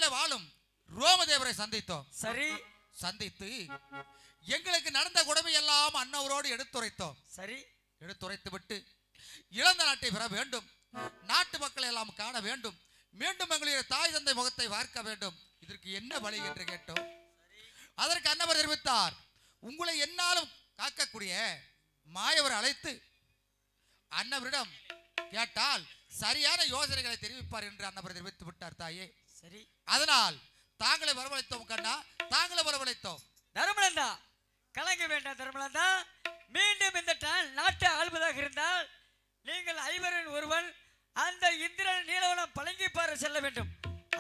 பக்கத்திலே வாழும் ரோமதேவரை சந்தித்தோம். சரி. சந்தித்து எங்களுக்கு நடந்த கொடுமை எல்லாம் அண்ணவரோடு எடுத்துரைத்தோம். சரி. எடுத்துரைத்து விட்டு இழந்த நாட்டை பெற வேண்டும், நாட்டு மக்களை எல்லாம் காண வேண்டும், மீண்டும் எங்களுடைய தாய் தந்தை முகத்தை பார்க்க வேண்டும், இதற்கு என்ன வழி என்று கேட்டோம். அதற்கு அன்னவர் தெரிவித்தார், உங்களை என்னாலும் காக்கக்கூடிய மாயவர் அழைத்து அன்னவரிடம் கேட்டால் சரியான யோசனைகளை தெரிவிப்பார் என்று அன்னவர் தெரிவித்து விட்டார் தாயே. சரி. அதனால் தாங்களை வரவழைத்தோம் கண்ணா, தாங்களை வரவழைத்தோம். தர்மநந்தா, கலங்க வேண்டாம் தர்மநந்தா. மீண்டும் இந்த நாட்டை ஆள்வதாக இருந்தால் நீங்கள் ஐவரின் ஒருவன் அந்த இந்திரன் நீலவனம் பழங்கிப்பாறை செல்ல வேண்டும்.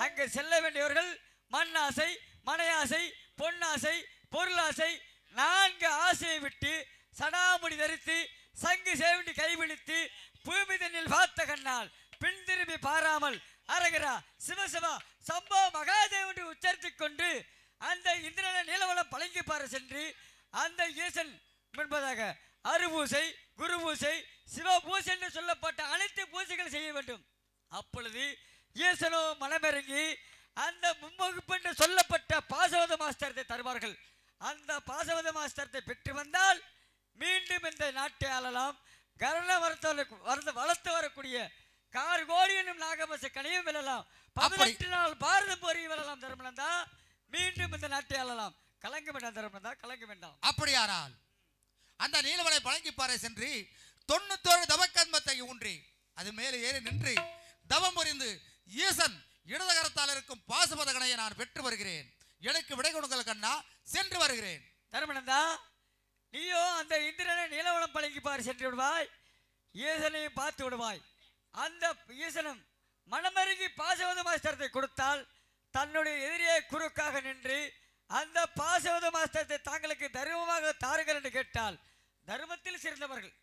அங்கு செல்ல வேண்டியவர்கள் மண்ணாசை, மனையாசை, பொன்னாசை, பொருளாசை, 4 ஆசையை விட்டு சடாமுடி தரித்து சங்கு சேவண்டி கைவிழித்து பூமி தண்ணில் பார்த்த கண்ணால் பின் திரும்பி பாராமல் அரகரா சிவசிவா சம்போ மகாதேவன் உச்சரித்துக் கொண்டு அந்த இந்திரன நீலவனம் பழங்கிப்பாறை சென்று அந்த ஈசன் என்பதாக அருபூசை, குருபூசை, சிவபூசை என்று சொல்லப்பட்ட அனைத்து பூசைகள் செய்ய வேண்டும். அப்பொழுது ஈசனோ மனமிறங்கி அந்த முன்வகுப்பு என்று சொல்லப்பட்ட பாசவத மாஸ்டரத்தை தருவார்கள். அந்த பாசவத மாஸ்டரத்தை பெற்று வந்தால் மீண்டும் இந்த நாட்டை ஆளலாம். கரண வளர்த்து வரக்கூடிய கார்கோடி என்னும் நாகபச கனையும் வெல்லலாம். 18 நாள் பாரதம் போரியும் வெல்லலாம். தர்மநந்தா, மீண்டும் இந்த நாட்டை ஆளலாம். கலங்க வேண்டாம் தர்மநந்தா, கலங்க வேண்டாம். அப்படியானால் அந்த நீலவனை பழங்கிப்பாறை சென்று 91 தவக்கன்மத்தை ஊன்றி அது மேலே ஏறி நின்று தவம் புரிந்து ஈசன் இடதுகரத்தால் இருக்கும் பாசுபத கணையை நான் பெற்று வருகிறேன். எனக்கு விடை கொடுங்கள் கண்ணா, சென்று வருகிறேன். தர்மநந்தா, நீயோ அந்த இந்திரனை நீலவனம் பழங்கிப்பாறை சென்று விடுவாய், ஈசனையும் பார்த்து விடுவாய். அந்த ஈசனும் மனமருகி பாசவத மாஸ்டரத்தை கொடுத்தால் தன்னுடைய எதிரியை குறுக்காக நின்று அந்த பாசவத மாஸ்டரத்தை தாங்களுக்கு தர்மமாக தாருங்கள் என்று கேட்டால் தர்மத்தில் சிறந்தவர்கள்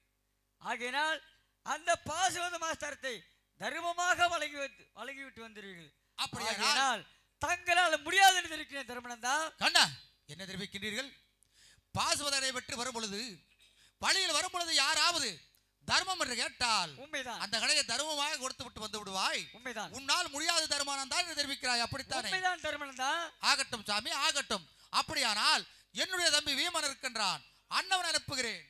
ஆகையினால் அந்த பாசவத மாஸ்டரத்தை தர்மமாக வழங்கிவிட்டு வந்தீர்கள். அப்படியானால் தங்களால் முடியாது என்று இருக்கிறேன். தர்மநந்தா கண்ணா, என்ன தெரிவிக்கின்றீர்கள்? பாசுவதனை பெற்று வரும் பொழுது பழியில் வரும் பொழுது யாராவது தர்மம் என்று கேட்டால் உண்மைதான், அந்த கடையை தர்மமாக கொடுத்து விட்டு வந்து விடுவாய். உண்மைதான், உன்னால் முடியாது தர்மானம் தான் தெரிவிக்கிறாய். அப்படித்தான் உண்மைதான் தர்மநந்தா. ஆகட்டும் சாமி, ஆகட்டும். அப்படியானால் என்னுடைய தம்பி வீமன் இருக்கின்றான், அண்ணவன் அனுப்புகிறேன்.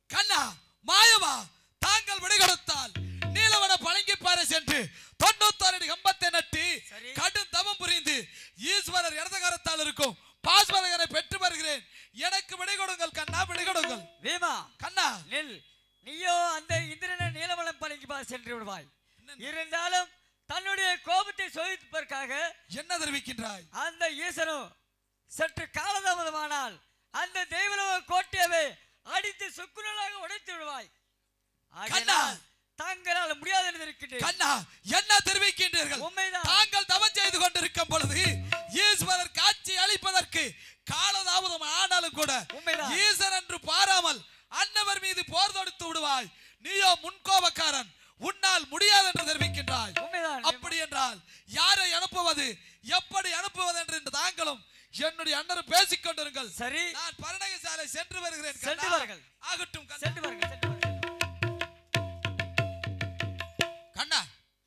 கண்ணா, மாயவா, தாங்கள் விடை கொடுத்தால் நீலவன பழங்கிப்பாறை சென்று 91 கம்பத்தை நட்டி கடும் தவம் புரிந்து ஈஸ்வரர் இடதுகரத்தால் இருக்கும் பாஸ்வரகனை பெற்று வருகிறேன். எனக்கு விடை கொடுங்கள் கண்ணா, விடை கொடுங்கள். வீமா கண்ணா, நெல் நீயோ அந்த இந்திரனை நீலவனம் பழங்கிப்பாறை சென்று விடுவாய். இருந்தாலும் தன்னுடைய கோபத்தை சோதிப்பதற்காக என்ன தெரிவிக்கின்றாய்? அந்த ஈசனோ சற்று காலதாமதமானால் அந்த தெய்வலோக கோட்டையவே அடித்து சுக்குநூலாக உடைத்து விடுவாய். தாங்களால் முடியாது என்று இருக்கின்றேன். கண்ணா, என்ன தெரிவிக்கின்றீர்கள்? உண்மைதான். தாங்கள் தவம் செய்து கொண்டிருக்கும் பொழுது ஈஸ்வரர் காட்சி அளிப்பதற்கு காலதாமதம் ஆனாலும் கூட ஈஸ்வரன் என்று பாராமல் அன்னவர் மீது போர் தொடுத்து விடுவாய். நீயோ முன்கோபக்காரன், உன்னால் முடியாது என்று தெரிவிக்கின்றாய். அப்படி என்றால் யாரை அனுப்புவது, எப்படி அனுப்புவது என்று தாங்களும் என்னுடைய அண்ணரும் பேசிக் கொண்டிருங்கள். சரி, நான் பரணக சாலை சென்று வருகிறேன். ஆகட்டும், சென்று வருங்கள். கண்ணா,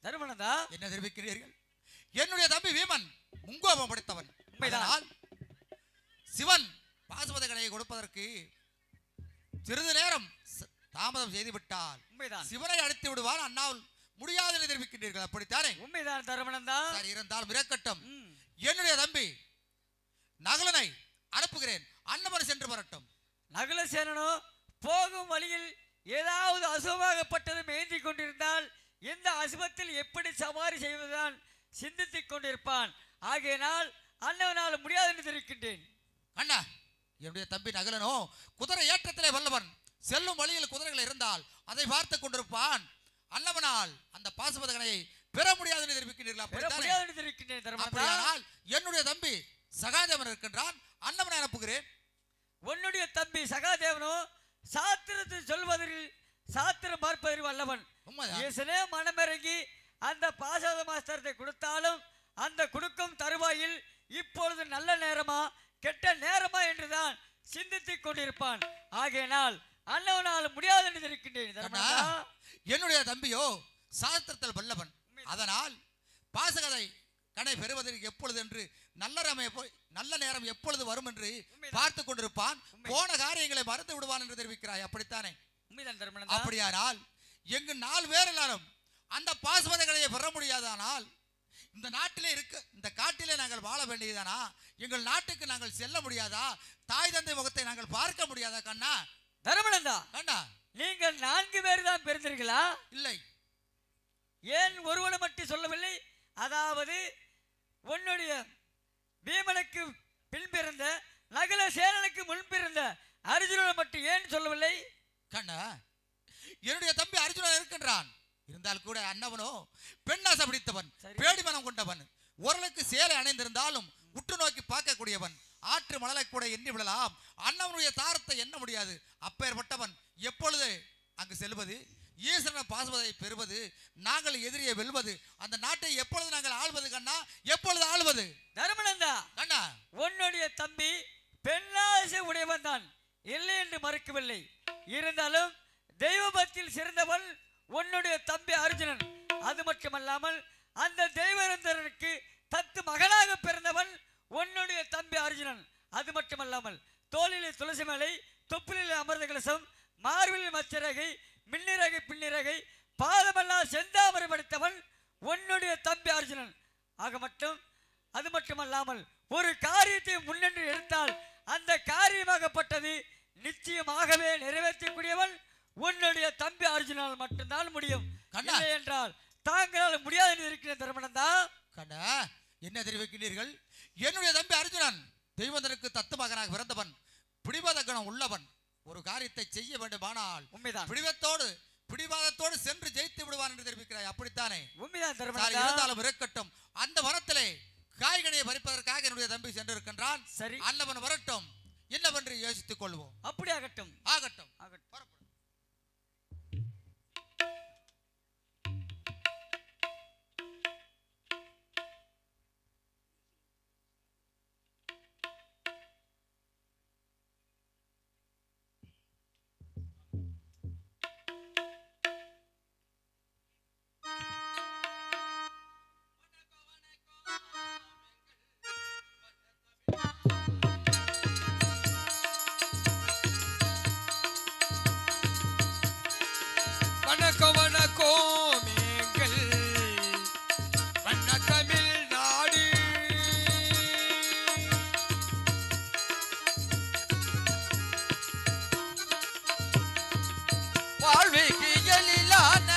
தர்மநந்தா, என்ன தெரிவிக்கிறீர்கள்? என்னுடைய தம்பி வீமன் முங்கோபம் படைத்தவன். உண்மைதான். சிவன் பாசுபத கணையை கொடுப்பதற்கு சிறிது நேரம் தாமதம் செய்து விட்டால் சிவனை அழைத்து விடுவான். அண்ணாவில் முடியாது என்று தெரிவிக்கின்றீர்கள். அப்படித்தானே? உண்மைதான் தர்மநந்தா. சரி, இருந்தால் மிரக்கட்டும். என்னுடைய தம்பி நகுலனை அனுப்புகிறேன், அன்னவன் சென்று வரட்டும். நகுலசேனனோ போகும் வழியில் ஏதாவது அசுபமாகப்பட்டதும் ஏந்தி கொண்டிருந்தால் இந்த அசுபத்தில் எப்படி சவாரி செய்வதுதான் சிந்தித்துக் கொண்டிருப்பான். ஆகையினால் அன்னவனால் முடியாது என்று தெரிவிக்கின்றேன். அண்ணா, என்னுடைய தம்பி நகுலனோ குதிரை ஏற்றத்திலே வல்லவன். செல்லும் வழியில் குதிரைகள் இருந்தால் அதை பார்த்து கொண்டிருப்பான். அன்னவனால் அந்த பாசுபத கணையை பெற முடியாது என்று தெரிவிக்கின்றீர்களா? என்னுடைய தம்பி சகாதேவன் இருக்கின்றான், அன்னவனை அனுப்புகிறேன். உன்னுடைய தம்பி சகாதேவனோ சாத்திரத்தை சொல்வதில் சாத்திரம் பார்ப்பதில் வல்லவன். மனமிறங்கி அந்த பாசுபத மாஸ்டரத்தை கொடுத்தாலும் அந்த கொடுக்கும் தருவாயில் இப்பொழுது நல்ல நேரமா கெட்ட நேரமா என்றுதான் சிந்தித்துக் கொண்டிருப்பான். ஆகையினால் அன்னவனால் முடியாது என்று இருக்கின்றேன். என்னுடைய தம்பியோ சாஸ்திரத்தில் வல்லவன். அதனால் பாசகதை கனை பெறுவதற்கு எப்பொழுது என்று நல்ல நேரம் எப்பொழுது வரும் என்று பார்த்து கொண்டிருப்பான். போன காரியங்களை மறந்து விடுவான் என்று தெரிவிக்கிறாய், அப்படித்தானே? அப்படியானால் எங்கு 4 பேர் எல்லாரும் அந்த பாசுபதங்களை பெற முடியாதானால் இந்த நாட்டிலே இந்த காட்டிலே நாங்கள் வாழ வேண்டியதானா? எங்கள் நாட்டுக்கு நாங்கள் செல்ல முடியாதா? தாய் தந்தை முகத்தை நாங்கள் பார்க்க முடியாதா? கண்ணா தர்மனந்தா, கண்ணா, நீங்கள் 4 பேர் தான் பிறந்தீர்களா? இல்லை. ஏன் ஒருவனை மட்டும் சொல்லவில்லை? அதாவது உன்னுடைய பீமனுக்கு பின் பிறந்த நகுல சேனனுக்கு முன் பிறந்த அர்ஜுனனை மட்டும் ஏன் சொல்லவில்லை? கண்ணா, என்னுடைய தம்பி அர்ஜுனன் இருக்கின்றான். இருந்தால் கூட அண்ணவனோ பெண்ணாசை பிடித்தவன், பேடி மனம் கொண்டவன். ஓரளவுக்கு சேலை அணைந்திருந்தாலும் உற்று நோக்கி பார்க்கக்கூடியவன். ஆற்று மணலை கூட எண்ணி விடலாம், அண்ணவனுடைய தாரத்தை எண்ண முடியாது. அப்பேற்பட்டவன் எப்பொழுது அங்கு செல்வது? ஈஸ்வரனை பாசுவதை பெறுவது, நாங்கள் எதிரியை வெல்வது, அந்த நாட்டை எப்பொழுது நாங்கள் ஆள்வது? கண்ணா, எப்பொழுது ஆள்வது? தர்மனந்தா, கண்ணா, உன்னுடைய தம்பி பெண்ணாசை உடையவன் தான், இல்லை என்று மறுக்கவில்லை. இருந்தாலும் தெய்வபக்தியில் சிறந்தவன் உன்னுடைய தம்பி அர்ஜுனன். அது மட்டுமல்லாமல் அந்த தெய்வரந்தனுக்கு தத்து மகனாக பிறந்தவன் உன்னுடைய தம்பி அர்ஜுனன். அது மட்டுமல்லாமல் தோளிலே துளசி மாலை, தொப்புளிலே அமர்ந்த கலசம், மார்பில் மச்சரகை, மின்னிறகை பின்னிறகை, பாதமெல்லாம் செந்தாமரை படைத்தவன் உன்னுடைய தம்பி அர்ஜுனன். ஆக மட்டும் அது மட்டுமல்லாமல் ஒரு காரியத்தை முன்னென்று எடுத்தால் அந்த காரியமாகப்பட்டது நிச்சயமாகவே நிறைவேற்றக்கூடியவன் உன்னுடைய தம்பி அர்ஜுனால் மட்டும்தான் முடியும். இல்லை என்றால் தாங்களால் முடியாது என்று இருக்கிற தர்மனந்தா. கண்ணா, என்ன தெரிவிக்கிறீர்கள்? என்னுடைய தம்பி அர்ஜுனன் தெய்வதற்கு தத்து மகனாக பிறந்தவன், பிடிவாத குணம் உள்ளவன். ஒரு காரியத்தை செய்ய வேண்டுமானால் உண்மைதான், பிடிவாதத்தோடு சென்று ஜெயித்து விடுவான் என்று தெரிவிக்கிறாய், அப்படித்தானே? உண்மைதான் தர்மனந்தா. இருந்தாலும் இருக்கட்டும், அந்த வரத்திலே காய்கனியை பறிப்பதற்காக என்னுடைய தம்பி சென்றிருக்கின்றான். சரி, அன்னவன் வரட்டும், என்னவென்று யோசித்துக் கொள்வோம். அப்படி ஆகட்டும். ஆகட்டும். வணக்கம் வணக்கம் எங்கள் வண்ண தமிழ் நாடு. வாழ்வைக்கு எழிலான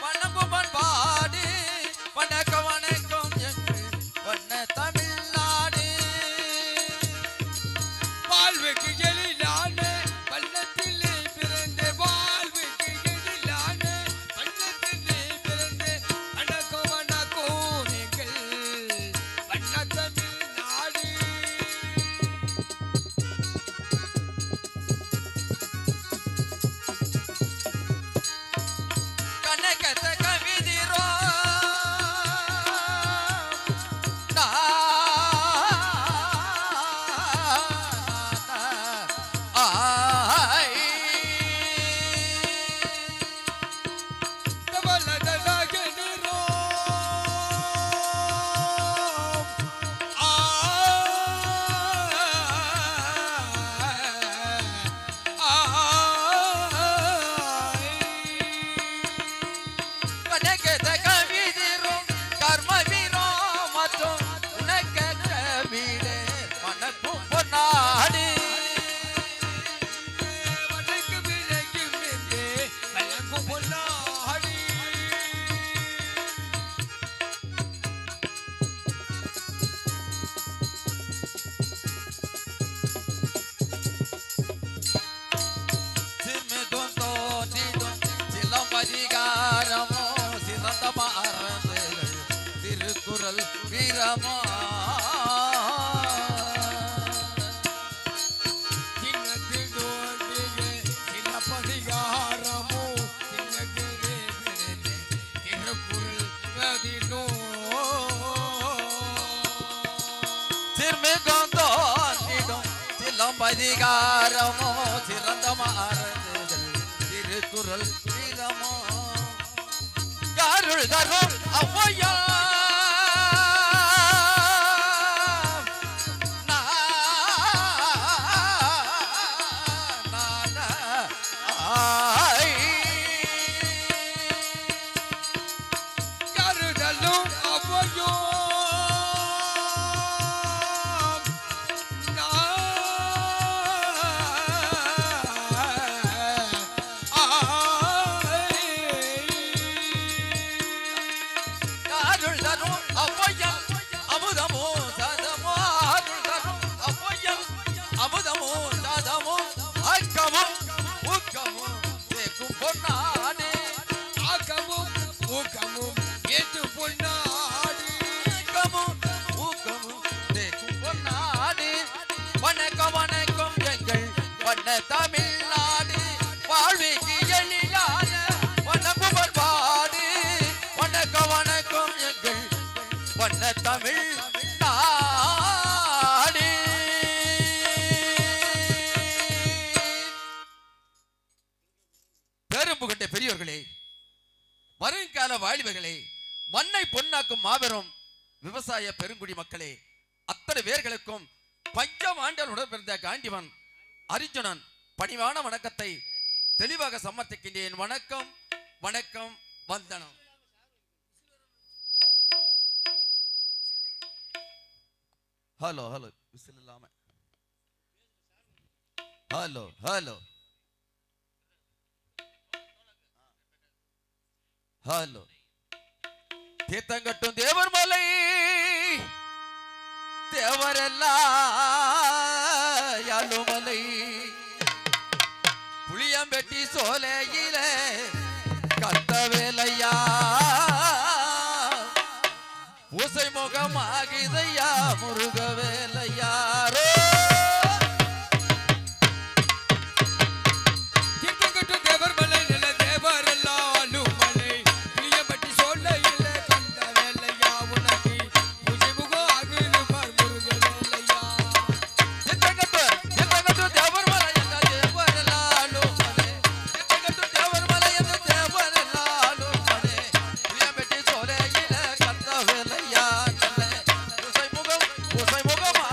வணங்கும் பண்பாடு. வணக்கம் வணக்கம் எங்கள் வண்ண தமிழ் நாடு. வாழ்வுக்கு எழிலான வண்ணத்திலே வீரமா அதிகாரமோ சிறந்த மாறுதல் திருக்குறள் வீரமோ யாருள் அருள் தரும் ஔவையா தமிழ்நாடு வாழ்விக்கு எளியான வனப்புவர் பாடு வணக்கம் வணக்கம் எங்கள் வண்ண தமிழ் நாடு. பெரும்புகட்ட பெரியோர்களே, வருங்கால வாலிபர்களே, மண்ணை பொன்னாக்கும் மாபெரும் விவசாய பெருங்குடி மக்களே, அத்தனை பேர்களுக்கும் பஞ்சம் ஆண்டலுடன் பிறந்த காண்டிவன் அர்ஜுனன் பணிவான வணக்கத்தை தெளிவாக சமர்ப்பிக்கின்றேன். வணக்கம் வணக்கம் வந்தனம். ஹலோ ஹலோ விசில் இல்லாம ஹலோ ஹலோ ஹலோ. தீர்த்தங்கட்டும் தேவர் மலை தேவரெல்லாம் யாழுமலை புளியம்பெட்டி சோலையில கத்த வேலையா பூசை முகமாகிதையா முருக வேலையாரோ. Música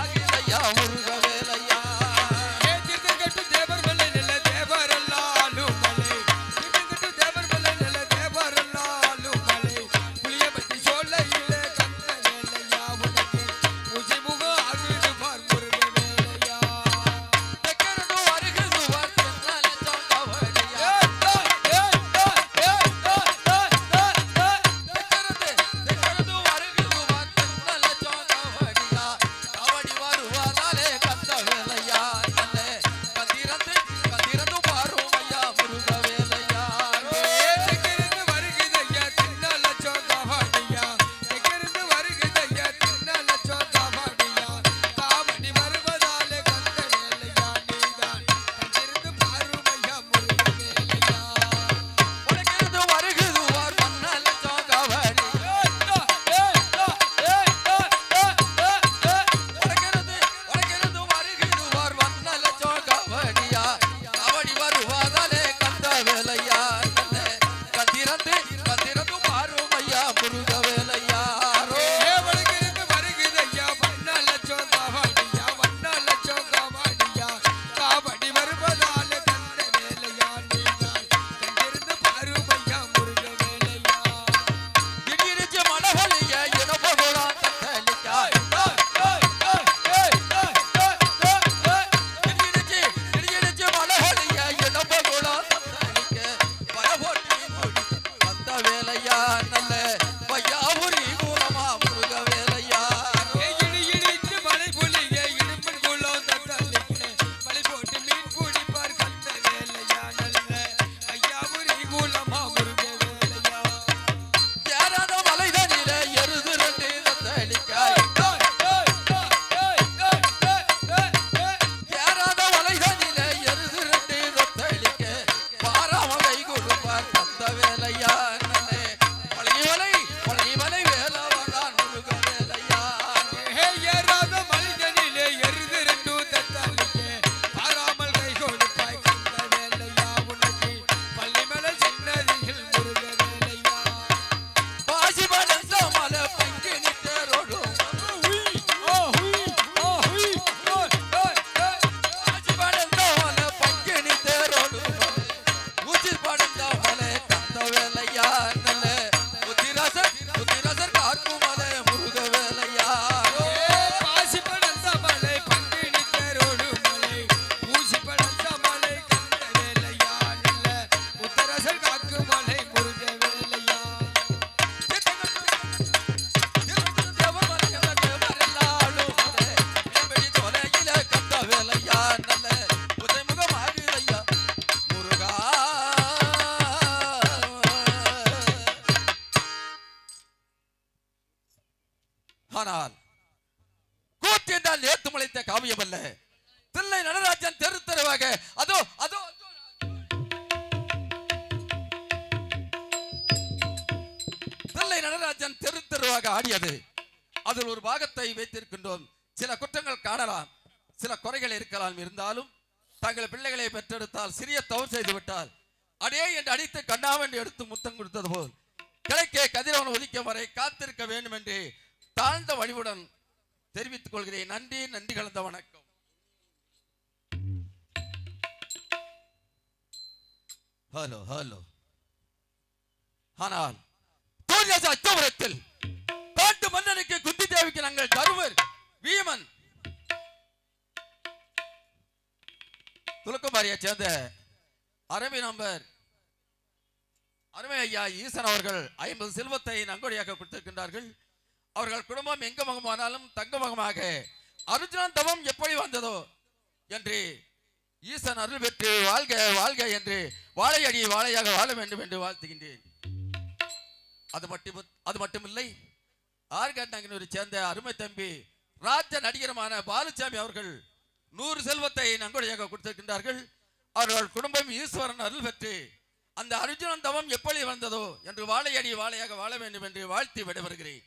ஆனால் கூத்து என்றால் நேத்து முளைத்த காவியம் அல்ல. தில்லை நடராஜன் தெரு தெருவாக அதோ அதோ தில்லை நடராஜன் தெரு தெருவாக ஆடியது. அதில் ஒரு பாகத்தை வைத்திருக்கின்றோம். சில குற்றங்கள் காணலாம், சில குறைகள் இருக்கலாம். இருந்தாலும் தங்கள் பிள்ளைகளை பெற்றெடுத்தால் சிறிய தவறு செய்து விட்டால் அடே என்று அடித்து கண்ணாவென்று எடுத்து முத்தம் கொடுத்தது போல் கிழக்கே கதிரவன் ஒதுக்கும் வரை காத்திருக்க வேண்டும் என்று தாழ்ந்த வழிவுடன் தெரிவித்துக் கொள்கிறேன். நன்றி, நன்றி கலந்த வணக்கம். Hello hello. ஆனால் அச்சவரத்தில் காட்டு மன்னனுக்கு குந்தி தேவிக்கு நாங்கள் தருவர் வீமன் துலக்கமாரியை சேர்ந்த அருமை ஐயா ஈசன் அவர்கள் 50 செல்வத்தை நன்கொடையாக கொடுத்திருக்கின்றார்கள். அவர்கள் குடும்பம் எங்க முகமானாலும் தங்க முகமாக அர்ஜுனன் தவம் எப்படி வந்ததோ என்று ஈசன் அருள் பெற்று வாழ்க வாழ்க என்று வாழையடி வாழையாக வாழ வேண்டும் என்று வாழ்த்துகின்றேன். அது மட்டுமில்லை, ஆர்காட்டங்கனூரை சேர்ந்த அருமை தம்பி ராஜ நடிகருமான பாலுசாமி அவர்கள் 100 செல்வத்தை நன்கொடையாக கொடுத்திருக்கின்றார்கள். அவர்கள் குடும்பம் ஈஸ்வரன் அருள் பெற்று அந்த அர்ஜுனன் தவம் எப்படி வந்ததோ என்று வாழையடி வாழையாக வாழ வேண்டும் என்று வாழ்த்தி விடைபெறுகிறேன்.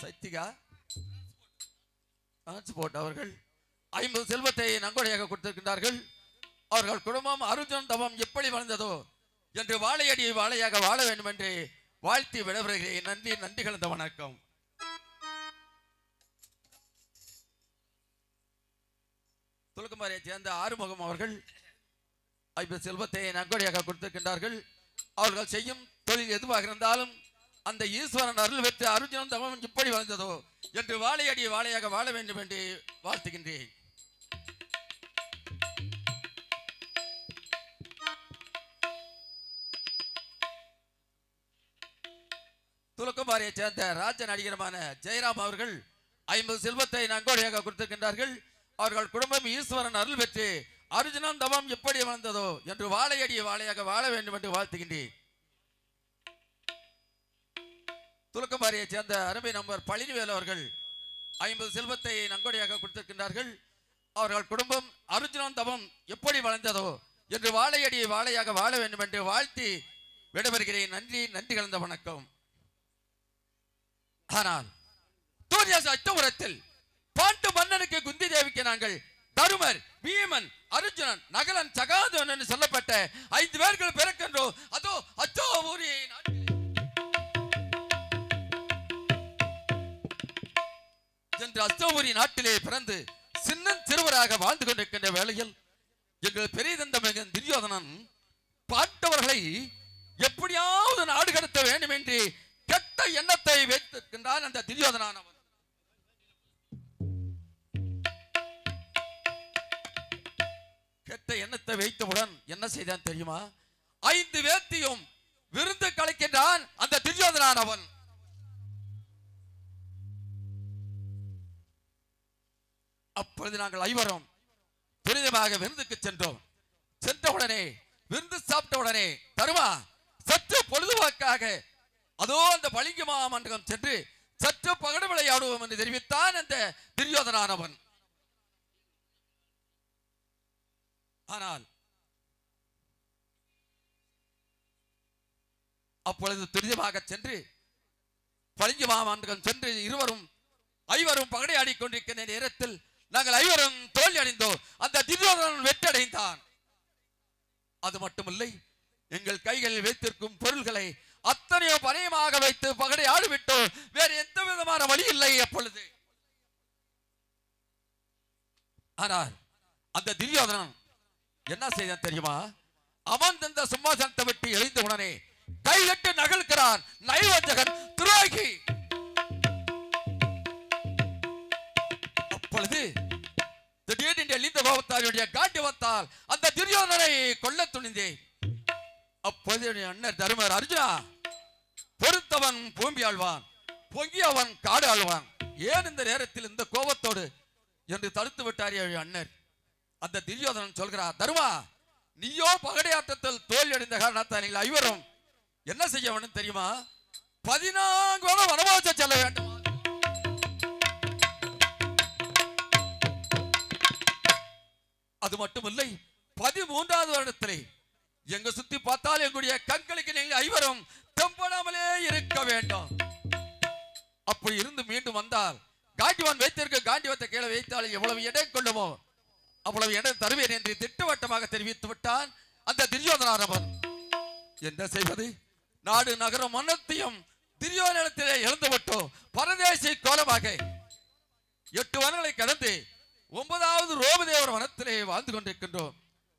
சைத்திகா அவர்கள் 50 செல்வத்தை நன்கொடையாக கொடுத்திருக்கின்றார்கள். அவர்கள் குடும்பம் அர்ஜுனன் தவம் எப்படி வளர்ந்ததோ என்று வாழையடி வாழையாக வாழ வேண்டும் என்று வாழ்த்தி விடைபெறுகிறேன். நன்றி, நன்றி கலந்த வணக்கம். துலக்குமாரியை சேர்ந்த ஆறுமுகம் அவர்கள் 50 செல்வத்தை நன்கொடையாக கொடுத்திருக்கின்றார்கள். அவர்கள் செய்யும் தொழில் எதுவாக இருந்தாலும் அந்த ஈஸ்வரன் அருள் பெற்று அர்ஜுனன் தவம் இப்படி வளர்ந்ததோ என்று வாழையடி வாழையாக வாழ வேண்டும் என்று வாழ்த்துகின்றேன். துலக்குமாரியை சேர்ந்த ராஜ நடிகருமான ஜெயராம் அவர்கள் 50 செல்வத்தை நன்கொடையாக கொடுத்திருக்கின்றார்கள். அவர்கள் குடும்பம் ஈஸ்வரன் அருள் பெற்று அர்ஜுனன் தவம் எப்படி வளர்ந்ததோ என்று வாழையடி வாழையாக வாழ வேண்டும் என்று வாழ்த்துகின்றேன். துலக்கமாரியை சேர்ந்த அருமை நம்பர் பழனிவேல் அவர்கள் 50 செல்வத்தை நன்கொடையாக கொடுத்திருக்கின்றார்கள். அவர்கள் குடும்பம் அர்ஜுனன் தவம் எப்படி வளர்ந்ததோ என்று வாழையடி வாழையாக வாழ வேண்டும் என்று வாழ்த்தி விடைபெறுகிறேன். நன்றி, நன்றி கலந்த வணக்கம். ஆனால் அச்சபுரத்தில் பாண்டு மன்னனுக்கு குந்தி தேவிக்கு நாங்கள் தருமர், பீமன், அர்ஜுனன், நகலன், சகாதேவன் என்று சொல்லப்பட்ட 5 பேர்கள் பிறக்கின்றோம். அதோ அச்சோபுரி என்று அச்சோபுரி நாட்டிலே பிறந்து சின்ன சிறுவராக வாழ்ந்து கொண்டிருக்கின்ற வேளையில் எங்கள் பெரிய தந்த மகன் துரியோதனன் பாண்டவர்களை எப்படியாவது நாடு கடத்த வேண்டும் என்று கெட்ட எண்ணத்தை வைத்திருக்கின்றான். அந்த துரியோதனன் கெட்ட எண்ணத்தை வைத்தவுடன் என்ன செய்தான் தெரியுமா? 5 பேர்த்தையும் விருந்து கலைக்கின்றான் அந்த துரியோதனன். அப்பொழுது நாங்கள் ஐவரும் துரிதமாக விருந்துக்கு சென்றோம். சென்றவுடனே விருந்து சாப்பிட்ட உடனே தருமா சற்று பொழுதுபோக்காக அதோ அந்த பளிங்கு மாமண்டகம் சென்று சற்று பகடு விளையாடுவோம் என்று தெரிவித்தான் அந்த துரியோதனன். ஆனால் அப்பொழுது துரிதமாக சென்று பளிங்கு மாமண்டகம் சென்று ஐவரும் பகடை ஆடிக்கொண்டிருக்கின்ற நேரத்தில் நாங்கள் ஐவரும் தோல்வி அடைந்தோம். அந்த துரியோதனன் வெற்றடைந்தான். அது மட்டுமில்லை, எங்கள் கைகளில் வைத்திருக்கும் பொருள்களை அத்தனையோ பணையமாக வைத்து பகடை ஆடிவிட்டோம். வேறு எந்த விதமான வழி இல்லை அப்பொழுது. ஆனால் அந்த துரியோதனன் என்ன செய்தான் தெரியுமா? அவன் தந்த சிம்மாசனத்தை விட்டு எழுந்த உடனே கைகட்டு நகழ்கிறான். நயவஞ்சகன், துரோகி. அப்பொழுது திடீரென்று எழுந்த கோபத்தாருடைய காட்டுவத்தால் அந்த துரியோதனனை கொல்ல துணிந்தேன். அப்போது அண்ணன் தருமர், அர்ஜுனா, பொறுத்தவன் பூம்பி ஆழ்வான், பொங்கியவன் காடு ஆழ்வான், ஏன் இந்த நேரத்தில் இந்த கோபத்தோடு என்று தடுத்து விட்டார் அண்ணர். அந்த துரியோதனன் சொல்கிறார், தருமா, நீயோ பகடையாட்டத்தில் தோல்வி அடைந்த காரணத்தால் ஐவரும் என்ன செய்ய வேண்டும் தெரியுமா? 14 வருடம் வனவாசம் செல்ல வேண்டும். அது மட்டுமில்லை, 13வது வருடத்திலே எங்க சுத்தி பார்த்தால் எங்களுடைய கண்களுக்கு நீங்கள் ஐவரும் தெம்படாமலே இருக்க வேண்டும். அப்படி இருந்து மீண்டும் வந்தால் காண்டிவான் வைத்திருக்க காண்டிவத்தை கீழே வைத்தால் எவ்வளவு இடம் கொள்ளுமோ அவ்வளவு இடம் தருவேன் என்று திட்டவட்டமாக தெரிவித்து விட்டான் அந்த துரியோதனன். என்ன செய்வது? நாடு நகரம் அனைத்தையும் துரியோதனத்திலே இழந்துவிட்டோம். பரதேசி கோலமாக 8 வருடங்களை கடந்து 9வது ரோமதேவர் வனத்திலே வாழ்ந்து கொண்டிருக்கின்றோம்.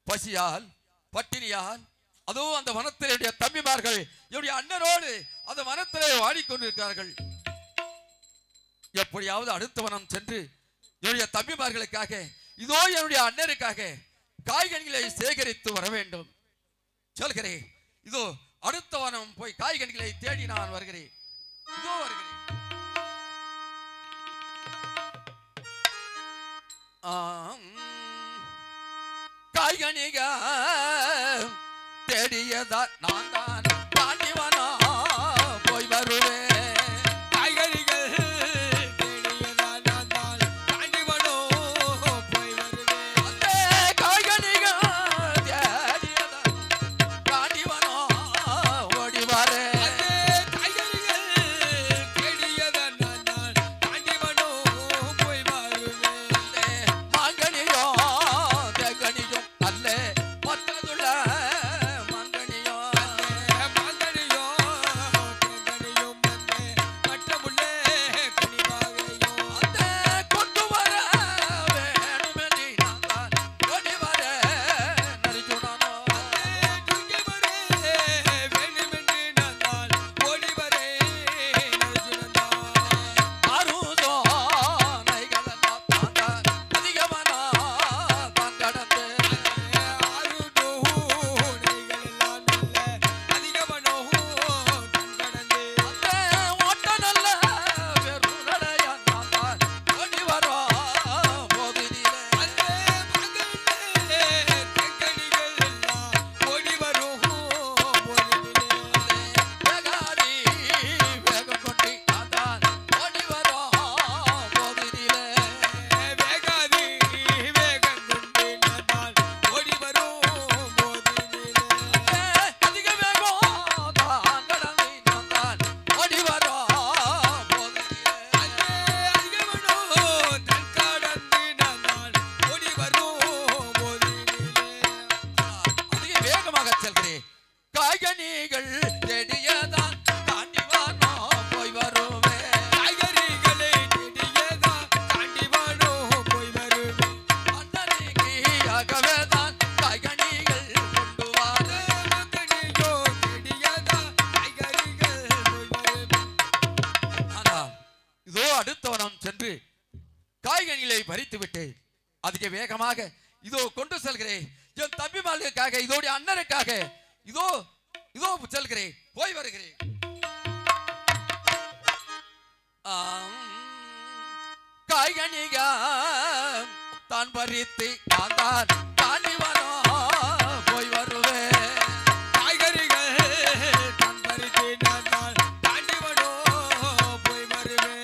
பசியால் பட்டினியால் அதுவும் அந்த வனத்திலே தம்பிமார்கள் என்னுடைய அண்ணனோடு அந்த வனத்திலே வாடிக்கொண்டிருக்கிறார்கள். எப்படியாவது அடுத்த வனம் சென்று என்னுடைய தம்பிமார்களுக்காக இதோ என்னுடைய அண்ணனுக்காக காய்கனிகளை சேகரித்து வர வேண்டும். சொல்கிறேன், இதோ அடுத்த வனம் போய் காய்கனிகளை தேடி நான் வருகிறேன். இதோ வருகிறேன். காய்கனிக தேடியதா நான் தான் தாண்டிவனா போய் வருவேன். அதிக வேகமாக இதோ கொண்டு செல்கிறேன். என் தம்பிமார்களுக்காக இதோடைய அண்ணனுக்காக இதோ இதோ செல்கிறேன், போய் வருகிறேன். காய்கனிக தான் பறித்து நான் தான் தாண்டி வரோ போய் வருவேன். காய்கறிகள் தான் பறித்து நான் தான் தாண்டி வரோ போய் வருவேன்.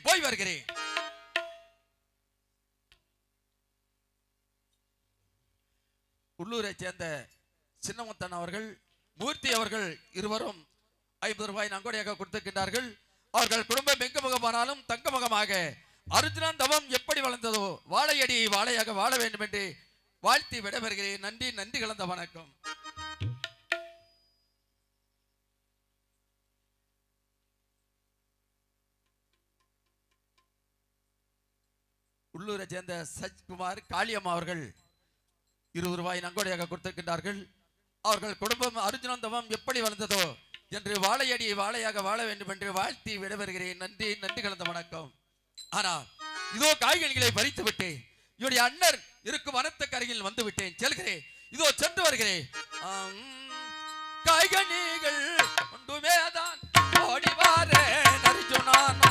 போய் வருகிறேன். உள்ளூரை சேர்ந்த சின்னமுத்தன் அவர்கள், மூர்த்தி அவர்கள் இருவரும் 50 ரூபாய் நன்கொடையாக கொடுத்திருக்கின்றார்கள். அவர்கள் குடும்பம் எங்கு முகமானாலும் தங்க முகமாக அர்ஜுனன் தவம் எப்படி வளர்ந்ததோ வாழையடி வாழையாக வாழ வேண்டும் என்று வாழ்த்தி விடைபெறுகிறேன். நன்றி, நன்றி கலந்த வணக்கம். உள்ளூரை சேர்ந்த சஜ்குமார் காளியம்மா அவர்கள் 20 ரூபாய் நன்கொடையாக கொடுத்திருக்கின்றார்கள். அவர்கள் குடும்பம் அர்ஜுனன் தவம் எப்படி வளர்ந்ததோ என்று வாழையடி வாழையாக வாழ வேண்டும் என்று வாழ்த்தி விடைபெறுகிறேன். நன்றி, நன்றி கலந்த வணக்கம். ஆனால் இதோ காய்கனிகளை பறித்து விட்டேன். என்னுடைய அண்ணர் இருக்கும் வனத்துக்கரையில் வந்து விட்டேன். செல்கிறேன், இதோ சென்று வருகிறேன். காய்கனிகள் ஒன்றுமேதான் ஓடி வாரேன் அர்ஜுனன்.